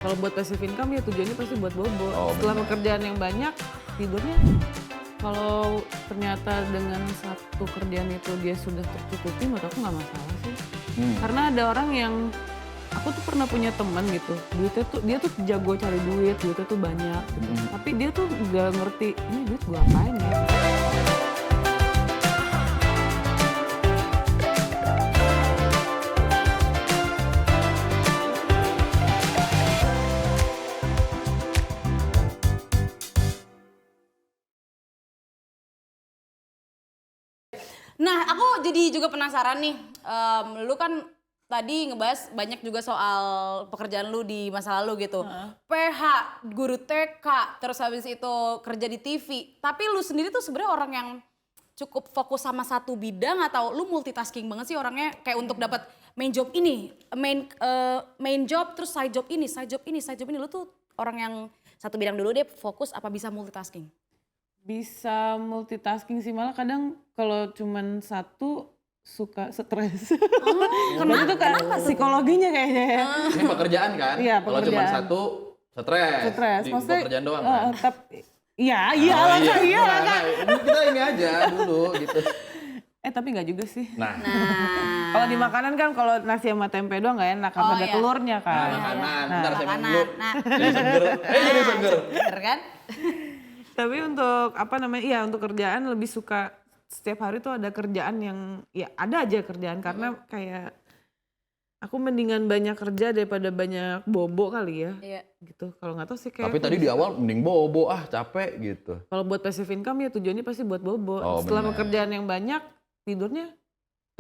Kalau buat passive income ya tujuannya pasti buat bobo. Setelah bener. pekerjaan yang banyak, tidurnya kalau ternyata dengan satu kerjaan itu dia sudah tercukupi, menurut aku nggak masalah sih. Karena ada orang yang, aku tuh pernah punya teman gitu, duitnya tuh dia tuh jago cari duitnya tuh banyak gitu. Tapi dia tuh nggak ngerti, ini duit gue apain ya. Nah, aku jadi juga penasaran nih, lu kan tadi ngebahas banyak juga soal pekerjaan lu di masa lalu gitu. PH, guru TK, terus habis itu kerja di TV. Tapi lu sendiri tuh sebenarnya orang yang cukup fokus sama satu bidang atau lu multitasking banget sih orangnya kayak untuk dapat main job ini, main job terus side job ini, side job ini, side job ini. Lu tuh orang yang satu bidang dulu deh fokus apa bisa multitasking? Bisa multitasking sih, malah kadang kalau cuman satu suka stres. Dan itu kan psikologinya kayaknya ya. Ini pekerjaan kan? Iya, Kalau cuma pekerjaan. satu, stres. Stres, Di maksudnya pekerjaan doang kan? Iya lah Kak, iya lah Kak. Kita ini aja dulu gitu. Tapi nggak juga sih. Nah, Kalau di makanan kan kalau nasi sama tempe doang nggak enak, harus ada iya. telurnya kan. makanan. Bentar saya minum dulu. Nah, Jadi seger. Jadi seger. bener kan? Tapi untuk untuk kerjaan lebih suka setiap hari tuh ada kerjaan yang ya ada aja kerjaan, karena kayak aku mendingan banyak kerja daripada banyak bobo kali ya. Iya. Gitu. Kalau nggak tahu sih kayak Tapi aku tadi di awal mending bobo, capek gitu. kalau buat passive income ya tujuannya pasti buat bobo. Oh, Setelah benar. pekerjaan yang banyak, tidurnya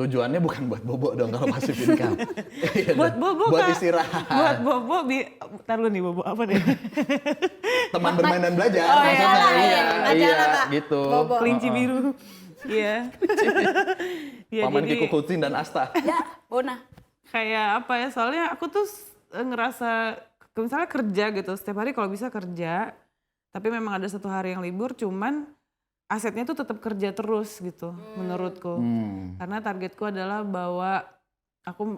Tujuannya bukan buat bobo dong kalau passive income. Iya buat dong. bobo Buat Kak. istirahat. Buat bobo ntar lu nih bobo apa nih? Teman bermain dan belajar. Oh, maksudnya. iyalah, Iya, belajar iya, lah, Kak. gitu. Bobo. Kelinci biru. Iya. Ya, Paman jadi Kiku Kucing dan Asta. Ya, Bona. kayak apa ya, soalnya aku tuh ngerasa misalnya kerja gitu, setiap hari kalau bisa kerja, tapi memang ada satu hari yang libur, cuman asetnya tuh tetap kerja terus gitu menurutku. Karena targetku adalah bahwa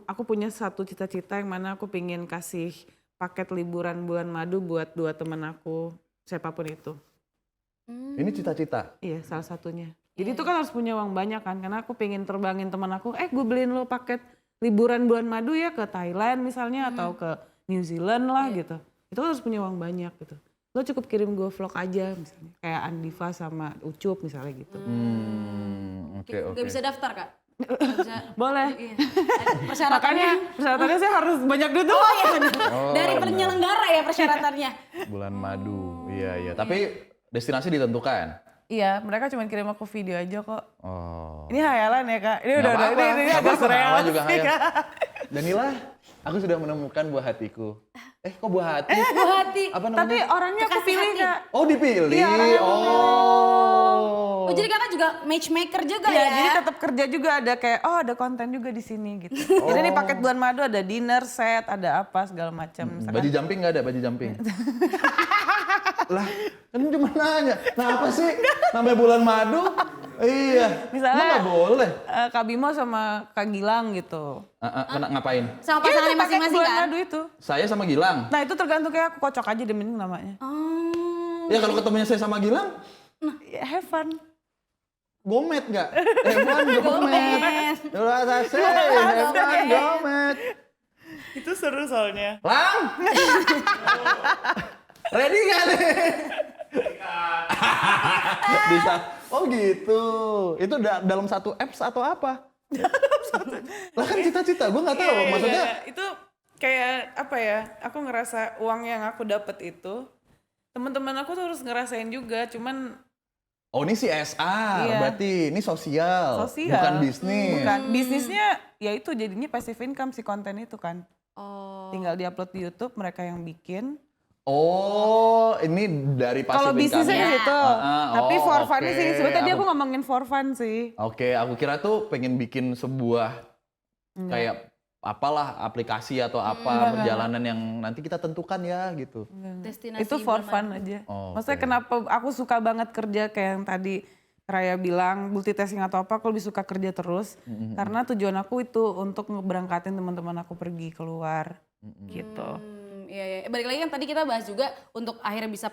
aku punya satu cita-cita yang mana aku pingin kasih paket liburan bulan madu buat 2 teman aku, siapapun itu. Ini cita-cita. Iya, salah satunya. Jadi itu kan harus punya uang banyak kan, karena aku pengen terbangin teman aku, gue beliin lo paket liburan bulan madu ya ke Thailand misalnya atau ke New Zealand lah gitu. Itu harus punya uang banyak gitu. Lo cukup kirim gue vlog aja misalnya, kayak Andiva sama Ucup misalnya gitu. Oke. Gak bisa daftar, Kak? Nggak bisa. Boleh. Iya. Persyaratannya. Persyaratannya saya harus banyak duit tuh. Oh iya benar. Oh, Dari benar. penyelenggara ya persyaratannya. Bulan madu. Iya. Tapi destinasi ditentukan. Iya, mereka cuma kirim aku video aja kok. Oh. Ini hayalan ya Kak, ini Nggak udah apa-apa. ini Nggak agak apa-apa, surreal nama juga sih, hayal. Kak. Danila, aku sudah menemukan buah hatiku. Kok buah hati? Buah hati. Apa namanya? Tapi orangnya aku Kekasih pilih hati. Kak. Oh, dipilih. Iya, orangnya aku Oh. Oh jadi kakak juga matchmaker juga Iya, ya? jadi tetap kerja juga ada kayak ada konten juga di sini gitu. Jadi nih paket bulan madu ada dinner set, ada apa segala macam. Baju jumping nggak ada, baju jumping. Lah, kan cuma nanya. Nah apa sih? Namanya bulan madu? Iya. Misalnya Nggak boleh. Kak Bimo sama Kak Gilang gitu. Ngapain? Sama Iya, pasangannya itu paket masing-masing bulan kan? madu itu. Saya sama Gilang. Nah itu tergantung kayak aku kocok aja deh mending namanya. Oh. Ya kalau ketemunya saya sama Gilang, Ya, have fun. gomet nggak? Gomet. Rasa saya, gomet. Itu seru soalnya. Lang! Ready nggak nih? Bisa. Oh gitu. Itu dalam satu apps atau apa? Lah kan cita-cita, gue nggak tahu. Maksudnya Itu kayak apa ya, aku ngerasa uang yang aku dapat itu, teman-teman aku tuh harus ngerasain juga, cuman oh ini CSR, Iya. berarti ini sosial, sosial. bukan bisnis. Bukan, bisnisnya ya itu jadinya passive income si konten itu kan. Oh. Tinggal diupload di YouTube, mereka yang bikin. Oh, ini dari passive Kalau bisnisnya income-nya. di situ, tapi oh, for fun oke. sih. Sebetulnya tadi aku ngomongin for fun sih. Oke, aku kira tuh pengen bikin sebuah kayak apalah aplikasi atau apa perjalanan yang nanti kita tentukan ya gitu. Destinasi Itu for bulan fun madu. aja. Oh, Maksudnya oke. kenapa aku suka banget kerja kayak yang tadi Raya bilang multitasking atau apa, aku lebih suka kerja terus. Karena tujuan aku itu untuk ngeberangkatin teman-teman aku pergi keluar gitu. Iya. Balik lagi kan tadi kita bahas juga untuk akhirnya bisa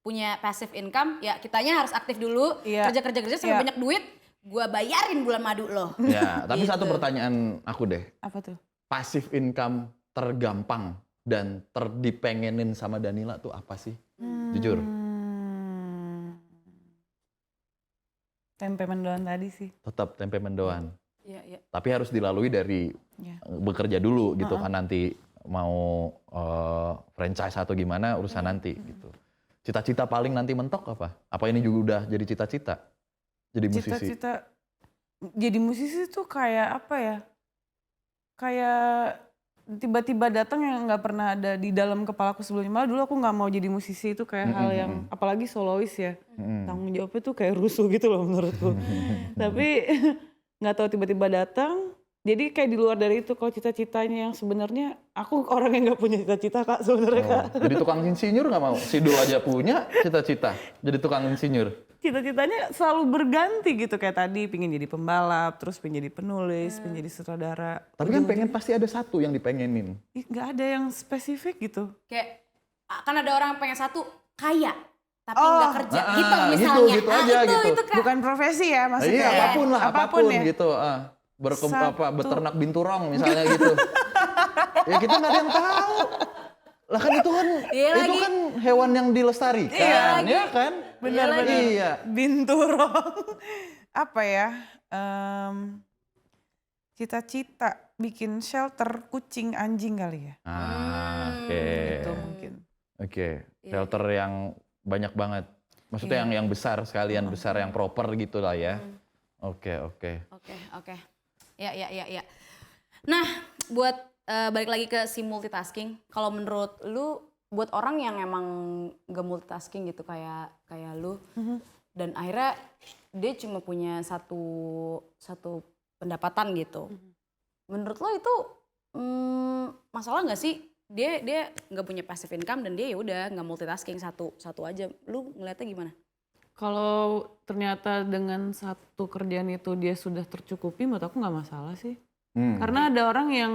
punya passive income, ya kitanya harus aktif dulu, kerja sampai banyak duit, gua bayarin bulan madu lo. Ya, tapi Gitu. satu pertanyaan aku deh. Apa tuh? Passive income tergampang dan terdipengenin sama Danila tuh apa sih? Jujur. Tempe mendoan tadi sih. Tetap tempe mendoan. Iya. Tapi harus dilalui dari bekerja dulu gitu kan, nanti mau franchise atau gimana urusan nanti gitu. Cita-cita paling nanti mentok apa? Apa ini juga udah jadi cita-cita? Jadi musisi? Cita-cita jadi musisi tuh kayak apa ya? Kayak tiba-tiba datang yang nggak pernah ada di dalam kepalaku sebelumnya. Malah dulu aku nggak mau jadi musisi, itu kayak hal yang apalagi solois ya. Tanggung jawabnya tuh kayak rusuh gitu loh menurutku. Tapi nggak tahu tiba-tiba datang. Jadi kayak di luar dari itu, kalau cita-citanya yang sebenarnya aku orang yang nggak punya cita-cita Kak sebenarnya Kak. Jadi tukang insinyur nggak mau? Sidul aja punya cita-cita jadi tukang insinyur. Cita-citanya selalu berganti gitu, kayak tadi pingin jadi pembalap, terus pingin jadi penulis, pingin jadi sutradara. Tapi kan pengen pasti ada satu yang dipengenin. Nggak ada yang spesifik gitu. Kayak kan ada orang yang pengen satu kaya tapi nggak kerja gitu Gitu, misalnya. gitu aja gitu. Itu Kak. Bukan profesi ya maksudnya. Iya, apapun lah, apapun ya. gitu. Beternak binturong misalnya gitu. Ya kita nggak ada yang tahu. Lah kan itu kan itu kan hewan yang dilestarikan, ya kan? Benar-benar. Iya. Binturong. Apa ya? Cita-cita bikin shelter kucing anjing kali ya. Oke. Itu mungkin. Oke, shelter yang banyak banget. Maksudnya yang besar sekalian, besar yang proper gitu lah ya. Oke. Oke. Ya. Nah, buat balik lagi ke si multitasking. Kalau menurut lu, buat orang yang emang gak multitasking gitu kayak lu, dan akhirnya dia cuma punya satu pendapatan gitu. Menurut lo itu masalah nggak sih? Dia nggak punya passive income dan dia ya udah nggak multitasking satu aja. Lu ngeliatnya gimana? Kalau ternyata dengan satu kerjaan itu dia sudah tercukupi, menurut aku nggak masalah sih. Karena ada orang yang,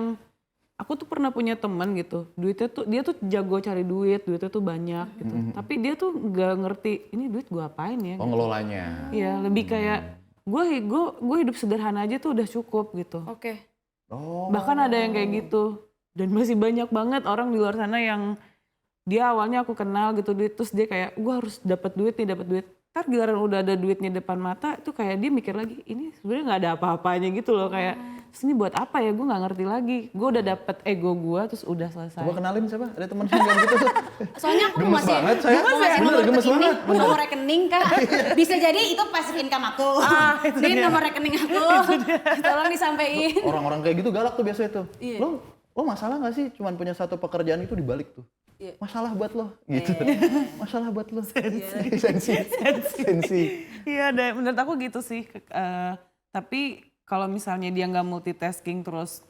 aku tuh pernah punya teman gitu, dia tuh jago cari duitnya tuh banyak gitu. Tapi dia tuh nggak ngerti ini duit gue apain ya. Pengelolanya. Iya, lebih kayak gue hidup sederhana aja tuh udah cukup gitu. Oke. Bahkan ada yang kayak gitu. Dan masih banyak banget orang di luar sana yang dia awalnya aku kenal gitu, terus dia kayak gue harus dapat duit. Ntar giliran udah ada duitnya depan mata, itu kayak dia mikir lagi, ini sebenarnya nggak ada apa-apanya gitu loh, kayak terus ini buat apa ya, gue nggak ngerti lagi. Gue udah dapet ego gue, terus udah selesai. Coba kenalin siapa? Ada teman saya yang gitu. Soalnya aku Gemes masih banget saya. Bener, gemes banget. nomor rekening Kak. Bisa jadi itu passive income aku. Ini nomor rekening aku. Tolong disampaikan. Orang-orang kayak gitu galak tuh biasanya tuh. Iya. Lo masalah nggak sih cuman punya satu pekerjaan itu dibalik tuh? Iya. Masalah buat lo gitu. Masalah buat lo. Sensi. Iya, menurut aku gitu sih. Tapi kalau misalnya dia nggak multitasking terus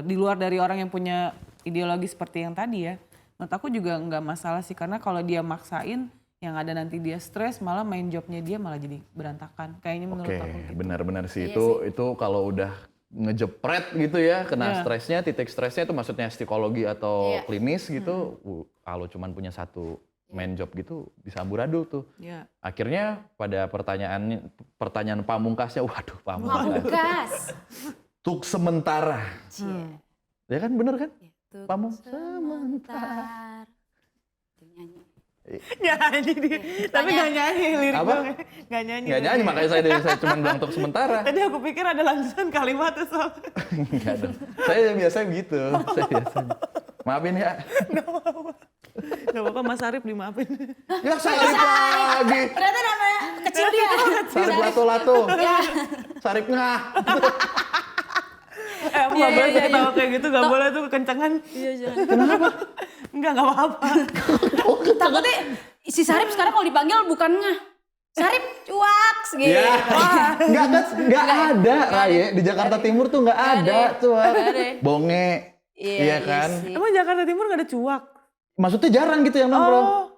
di luar dari orang yang punya ideologi seperti yang tadi ya, menurut aku juga nggak masalah sih, karena kalau dia maksain yang ada nanti dia stres, malah main jobnya dia malah jadi berantakan. Kayaknya menurut aku gitu. Benar-benar sih. Iya Itu kalau udah ngejepret gitu ya, kena stresnya, titik stresnya itu maksudnya psikologi atau klinis gitu. Kalau cuman punya satu main job gitu bisa amburadul tuh. Iya. Akhirnya pada pertanyaan pamungkasnya, waduh Pamungkas. Tuk sementara. Ya kan, bener kan? Tuk Pamung sementar. Nyanyi. Nyanyi dia, tapi nggak nyanyi lirik Apa? dong. Nggak nyanyi. Nggak nyanyi, makanya saya cuma bilang tuk sementara. Tadi aku pikir ada lanjutan kalimatnya soalnya. Enggak dong. Saya biasanya begitu. Maafin ya. Gak apa-apa Mas Arif dimaafin. Ya Sarip lagi. Ternyata namanya kecil dia. Sarip lato-lato. Sarip ngah. Aku gak boleh tuh ketawa kayak gitu, gak boleh tuh kekencangan. Iya jangan. Kenapa? Enggak apa-apa. Takutnya si Sarip sekarang kalau dipanggil bukan ngah. Sarip cuaks gitu. Ya. Nggak ada, Raye. Di Jakarta Timur tuh nggak ada tuh. Bonge. Iya kan? sih. Emang Jakarta Timur gak ada cuak? Maksudnya jarang gitu yang nongkrong.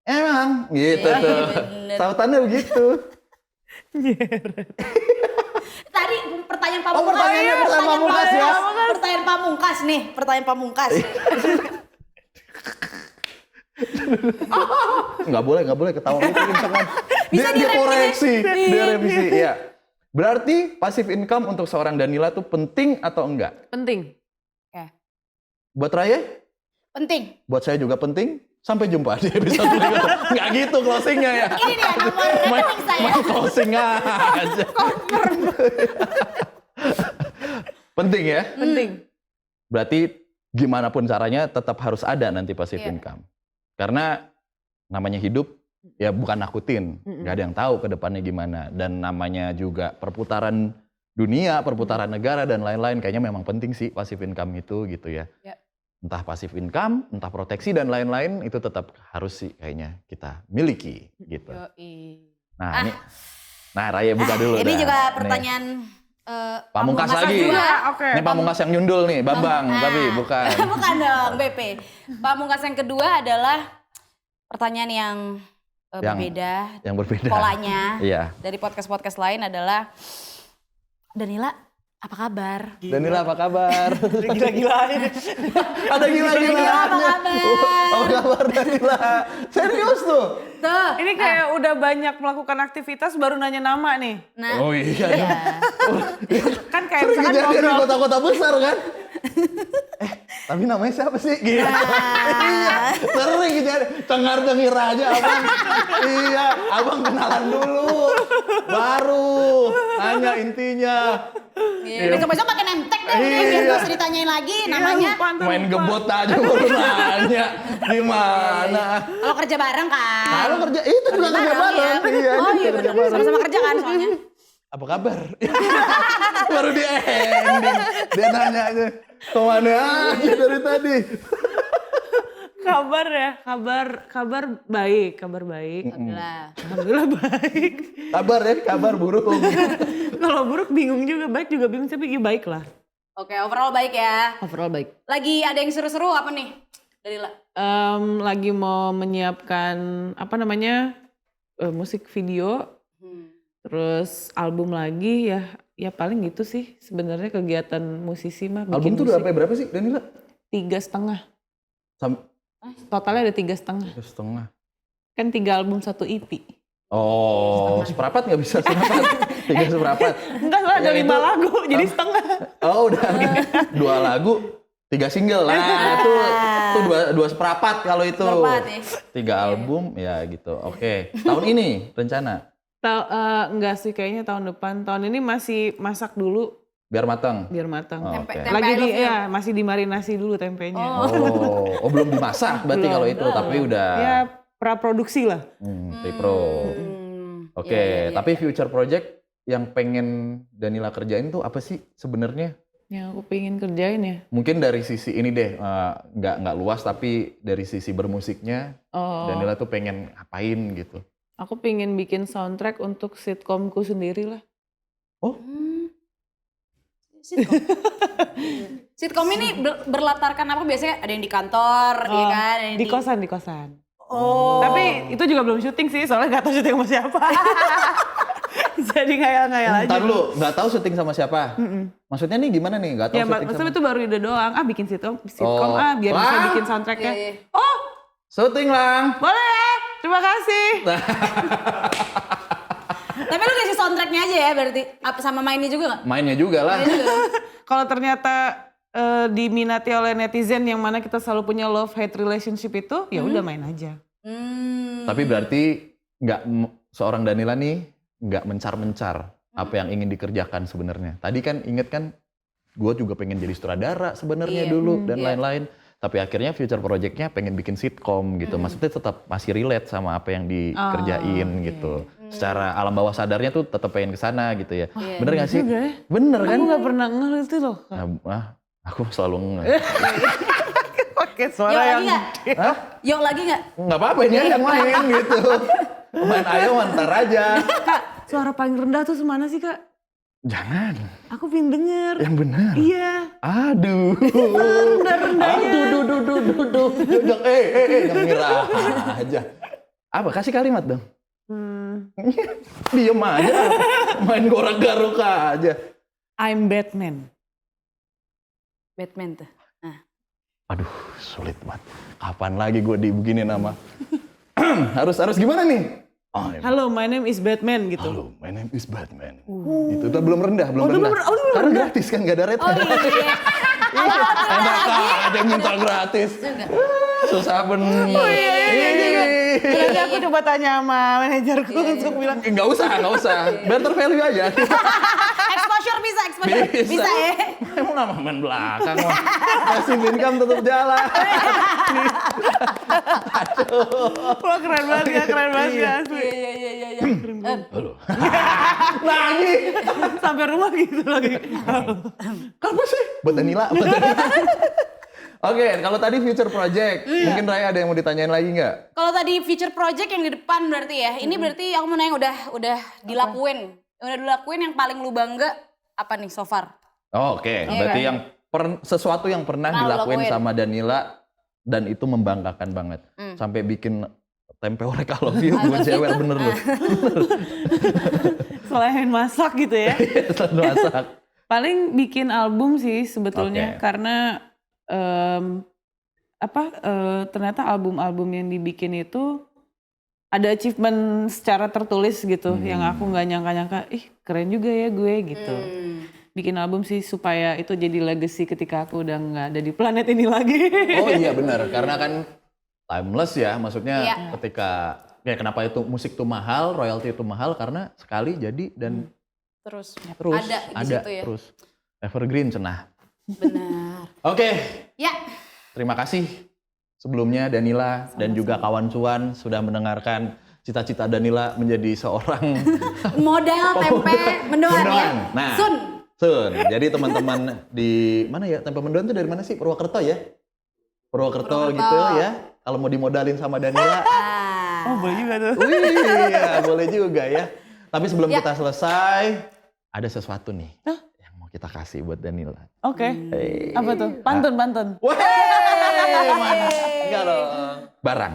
Emang gitu tuh. bener. Sautannya begitu. Tadi pertanyaan pamungkas. Pertanyaan pamungkas ya. Pertanyaan pamungkas nih, pertanyaan pamungkas. Nggak boleh ketawa misalkan. Bisa Dia koreksi, direvisi. dia revisi. Iya. Berarti passive income untuk seorang Danila tuh penting atau enggak? Penting. Buat Raya? Penting. Buat saya juga penting. Sampai jumpa di episode berikutnya. Nggak gitu closingnya ya. Ini dia nomor rekening saya. Main closing aja. Penting ya? Penting. Berarti gimana pun caranya tetap harus ada nanti passive Iya. income. Karena namanya hidup ya bukan nakutin. Nggak ada yang tahu ke depannya gimana. Dan namanya juga perputaran dunia, perputaran negara dan lain-lain. Kayaknya memang penting sih passive income itu gitu ya. Ya. Entah passive income, entah proteksi dan lain-lain itu tetap harus sih kayaknya kita miliki gitu. Yoi. Nah ini, nah Raya buka dulu Ini dah. juga Nih. pertanyaan Pamungkas lagi. juga, oke. Ini Pamungkas yang nyundul nih, Bambang, tapi bukan. Bukan dong, BP. Pamungkas yang kedua adalah pertanyaan yang berbeda. Yang berbeda. Polanya Iya. dari podcast-podcast lain adalah, Danila, apa kabar? Danila apa kabar? Gila-gilain. Ada gila-gilaannya. Apa kabar? Apa kabar Danila? Serius tuh? Tuh. Ini kayak udah banyak melakukan aktivitas baru nanya nama nih. Nah, Oh iya. Kan kayak Sering misalkan kejadian di ngobrol. kota-kota besar kan? Tapi namanya siapa sih? Gitu. Iya, sering kejadian. Cengar-cengir aja abang. Iya, abang kenalan dulu. Baru nanya intinya. iya. Besok-besok pakai name tag deh, Iya. biar gak usah ditanyain lagi namanya. Lupa, ntar Main lupa. gebot aja baru nanya. Gimana? Kalau kerja bareng kan. Kalau kerja itu juga kerja bareng. ya. Iya, Oh ini iya kerja bener, bareng. sama-sama kerja kan soalnya. Apa kabar? Baru di ending. Dia nanya aja. Kemana aja dari tadi? Kabar ya, kabar baik, kabar baik. Alhamdulillah. Alhamdulillah baik. Kabar ya, kabar burung. Kalau buruk bingung juga, baik juga bingung, tapi ya baik lah. Oke, overall baik ya. Overall baik. Lagi ada yang seru-seru apa nih? Danila. Lagi mau menyiapkan apa namanya musik video, terus album lagi ya paling gitu sih sebenarnya kegiatan musisi mah. Album tuh udah sampai berapa sih Danila? 3,5. Sampai Totalnya ada 3,5. 3,5. Kan 3 album 1 EP. Oh, seperapat nggak bisa seperapat? 3 seperapat. Enggak lah, ada Ya, 5 itu- lagu jadi setengah. Oh udah 2 lagu, 3 single lah. Itu dua seperapat kalau itu. Seperempat ya. 3 album ya gitu. Oke. Tahun ini rencana Enggak sih kayaknya tahun depan. Tahun ini masih masak dulu biar matang. biar matang. Oh, Tempe, oke. tempe Lagi I love you. masih dimarinasi dulu tempenya. Oh, belum dimasak berarti Belum. kalau itu, tapi udah Ya pra-produksi lah. pre-pro. Oke, Iya, iya, tapi iya. future project yang pengen Danila kerjain tuh apa sih sebenarnya? Yang aku pengen kerjain ya. Mungkin dari sisi ini deh, nggak luas tapi dari sisi bermusiknya, Oh, Danila tuh pengen ngapain gitu. aku pengen bikin soundtrack untuk sitkomku sendiri lah. Oh, Sitkom. Sitkom ini berlatarkan apa biasanya? Ada yang di kantor, ya kan? Ada yang Di kosan. Oh. Tapi itu juga belum syuting sih, soalnya gak tahu syuting sama siapa. Jadi ngayal-ngayal aja. ntar lu nggak tahu syuting sama siapa? Maksudnya nih gimana nih? Nggak tahu Ya, syuting maksudnya sama. itu baru ide doang. Bikin sitkom Oh. biar bisa Wah. bikin soundtracknya. Iya, iya. Oh, Syuting lang. boleh ya. Terima kasih. Tapi lu kasih soundtracknya aja ya berarti? Apa sama mainnya juga gak? Mainnya juga lah. Kalau ternyata diminati oleh netizen yang mana kita selalu punya love-hate relationship itu, ya udah main aja. Tapi berarti seorang Danila nih nggak mencar-mencar apa yang ingin dikerjakan sebenarnya. Tadi kan inget kan, gue juga pengen jadi sutradara sebenarnya Iya. dulu dan Iya. lain-lain. Tapi akhirnya future project-nya pengen bikin sitkom gitu. Maksudnya tetap masih relate sama apa yang dikerjain gitu. Secara alam bawah sadarnya tuh tetap pengen kesana gitu ya. Bener nggak sih? juga ya. Bener kan? Aku gak pernah ngeh itu loh. Aku selalu Pakai Yuk suara lagi yang gak? Hah? Yuk lagi gak? Nggak apa-apa ini yang main gitu. Main ayo ntar aja. Kak, suara paling rendah tuh semana sih kak? Jangan, Aku pengen denger. yang benar. Iya. Aduh. Rendah-rendahnya. Aduh, yang ngira aja. Apa? Kasih kalimat dong. Diem aja. Main gorak-garuk aja. I'm Batman. Batman tuh. Nah. Aduh, sulit banget. Kapan lagi gue dibegini nama? harus gimana nih? Halo, my name is Batman gitu. Halo, my name is Batman. Itu udah belum rendah, belum rendah. belum Karena gratis kan, nggak ada rate. Oh iya. Enak ada yang minta gratis. Susah bener. Oh iya. Nanti aku coba tanya sama manajerku untuk bilang. Nggak usah. Better value aja. Exposure bisa ya. Emang nggak main belakang mah. Passive income tetap jalan. Wah keren banget ya asli. Iya. Halo. Lagi. Sampai rumah gitu lagi. Apa sih? Buat Danila. Oke, kalau tadi future project, mungkin Raya ada yang mau ditanyain lagi nggak? Kalau tadi future project yang di depan berarti ya. Ini berarti aku mau nanya udah dilakuin. Udah dilakuin yang paling lu bangga apa nih so far? Oke, berarti yang sesuatu yang pernah dilakuin sama Danila dan itu membanggakan banget. Sampai bikin tempe orek I love you buat cewek bener loh. Selain masak gitu ya. Selain masak. Paling bikin album sih sebetulnya karena ternyata album-album yang dibikin itu ada achievement secara tertulis gitu yang aku nggak nyangka-nyangka, keren juga ya gue gitu. Bikin album sih supaya itu jadi legacy ketika aku udah nggak ada di planet ini lagi. Oh iya benar, karena kan timeless ya, maksudnya ketika ya kenapa itu musik tuh mahal, royalti itu mahal karena sekali jadi dan terus ada di situ ya. Terus evergreen cenah. Benar. Oke. Ya. Terima kasih sebelumnya Danila dan juga kawan cuan sudah mendengarkan cita-cita Danila menjadi seorang model tempe mendoan ya. Nah, Sun. Jadi teman-teman di mana ya? Tempe mendoan itu dari mana sih? Purwokerto ya? Purwokerto gitu ya. Kalau mau dimodalin sama Danila. Oh, boleh juga tuh. Iya, boleh juga ya. Tapi sebelum kita selesai, ada sesuatu nih yang mau kita kasih buat Danila. Oke. Apa tuh? Pantun. Weh, mana? Enggak dong. Barang.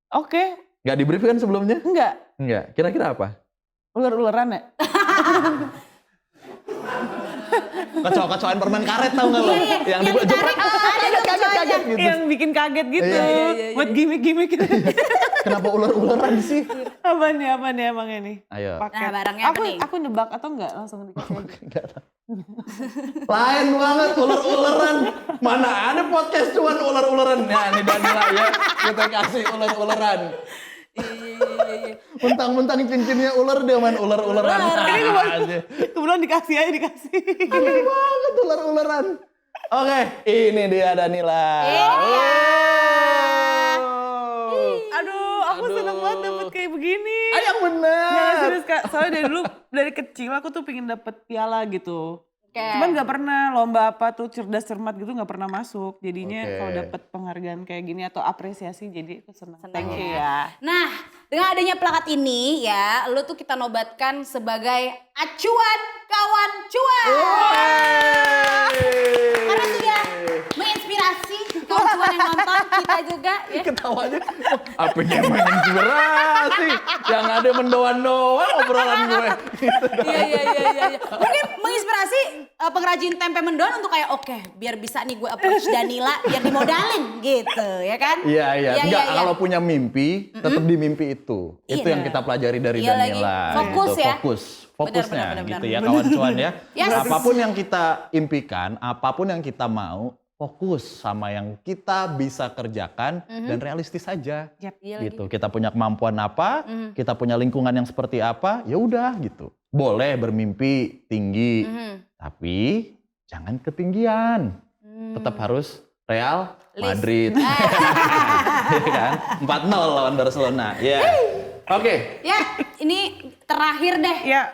Oke. Nggak di brief kan sebelumnya? Enggak. Kira-kira apa? Ular-ularan ya? Kecoa-kecoaan permen karet tau nggak lo? Yang dibuat jeprek. Kaget gitu. Yang bikin kaget gitu. Buat gimmick-gimmick gitu. Kenapa ular-ularan sih? Apa nih emang ini? Ayo. Nah, barangnya apa nih? Aku nebak atau enggak langsung dikasih aja? Enggak tahu. Lain banget ular-ularan. Mana ada podcast cuman ular-ularan. Nah ini Danila ya, kita kasih ular-ularan. Iya. Mentang-mentang cincinnya ular dia main ular-ularan. Kebetulan dikasih. Aneh banget ular-ularan. Oke, ini dia Danila. Aduh, aku seneng banget dapet kayak begini. Yang bener. Ya, serius Kak, soalnya dari kecil aku tuh pengen dapet piala gitu. Cuman gak pernah lomba apa tuh cerdas cermat gitu gak pernah masuk. Jadinya kalau dapet penghargaan kayak gini atau apresiasi jadi aku senang. Thank you ya. Nah, dengan adanya plakat ini ya, lu tuh kita nobatkan sebagai acuan kawan cuan. Karena sudah menginspirasi kawan cuan yang nonton, kita juga ya. Ketawanya, apa yang menginspirasi? Yang ada mendoan-doan obrolan gue. Iya. Mungkin menginspirasi pengrajin tempe mendoan untuk kayak oke, biar bisa nih gue approach Danila biar dimodalin gitu ya kan? Iya. Enggak, kalau punya mimpi tetap di mimpi itu. Itu yang kita pelajari dari Danila. Fokus gitu. ya. Fokusnya Benar. gitu ya kawan cuan ya. Yes. Apapun yang kita impikan, apapun yang kita mau, fokus sama yang kita bisa kerjakan dan realistis saja. Gitu. Kita punya kemampuan apa, kita punya lingkungan yang seperti apa, ya udah gitu. Boleh bermimpi tinggi, tapi jangan ketinggian. Tetap harus Real Madrid. Ya kan? 4-0 lawan Barcelona. Ya. Oke. Ya, ini terakhir deh. Ya.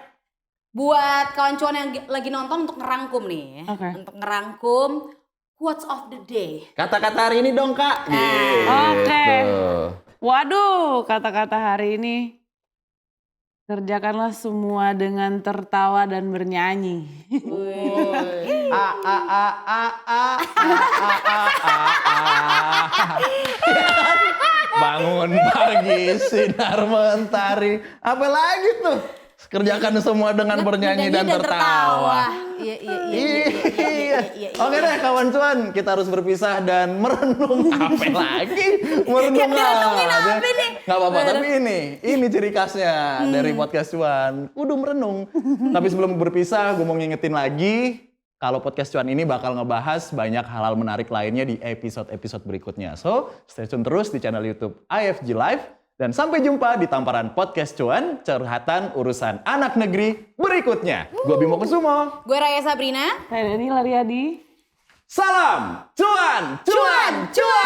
Buat kawan cuan yang lagi nonton untuk ngerangkum nih. Untuk ngerangkum quotes of the day. Kata-kata hari ini dong, Kak. Oke. Waduh, kata-kata hari ini. Kerjakanlah semua dengan tertawa dan bernyanyi. Bangun pagi, sinar mentari. Apa lagi tuh? Kerjakan semua dengan bernyanyi dan tertawa. Iya. Oke deh kawan cuan, kita harus berpisah dan merenung apa lagi? Merenung aja. Nggak apa-apa, tapi ini ciri khasnya dari podcast cuan. Kudu merenung. Tapi sebelum berpisah, gue mau ngingetin lagi kalau podcast cuan ini bakal ngebahas banyak hal-hal menarik lainnya di episode-episode berikutnya. So, stay tune terus di channel YouTube IFG Live. Dan sampai jumpa di tamparan podcast cuan, curhatan urusan anak negeri berikutnya. Gue Bimo Kusumo. Gue Raya Sabrina. Saya Dani Lariadi. Salam cuan, cuan, cuan.